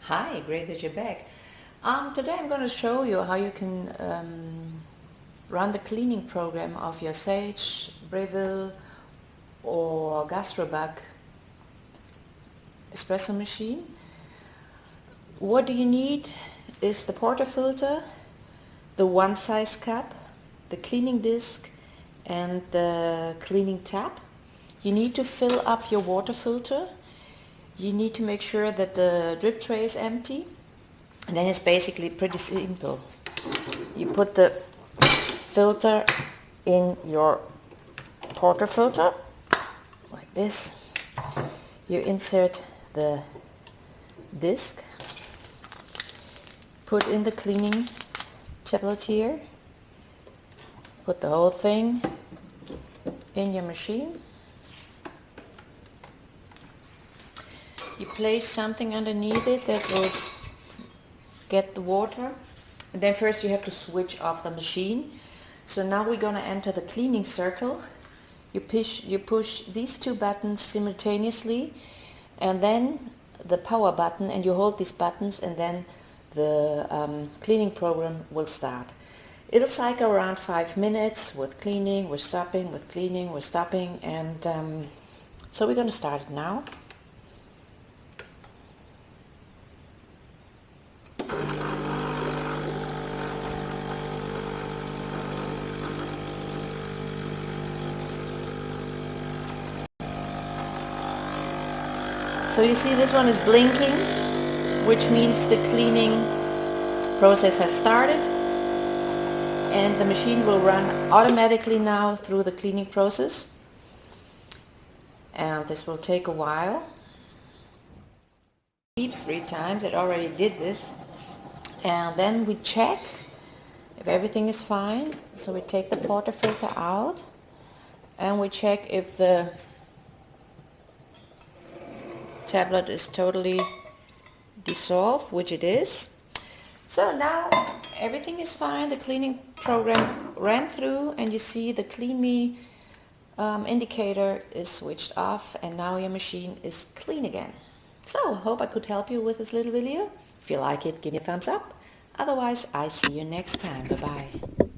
Hi, great that you're back. Today I'm going to show you how you can run the cleaning program of your Sage, Breville or Gastrobug espresso machine. What do you need is the portafilter, the one size cup, the cleaning disc and the cleaning tap. You need to fill up your water filter. You need to make sure that the drip tray is empty. And then it's basically pretty simple. You put the filter in your portafilter like this. You insert the disc, put in the cleaning tablet here, put the whole thing in your machine. You place something underneath it that will get the water. And then first you have to switch off the machine. So now we're going to enter the cleaning circle. You push these two buttons simultaneously and then the power button, and you hold these buttons, and then the cleaning program will start. It'll cycle around 5 minutes with cleaning, with stopping, with cleaning, with stopping, and so we're going to start it now. So you see this one is blinking, which means the cleaning process has started, and the machine will run automatically now through the cleaning process, and this will take a while. It beeps 3 times, it already did this, and then we check if everything is fine. So we take the portafilter out and we check if the tablet is totally dissolved, which it is. So now everything is fine. The cleaning program ran through, and you see the Clean Me indicator is switched off, and now your machine is clean again. So hope I could help you with this little video. If you like it, give me a thumbs up. Otherwise, I see you next time. Bye bye.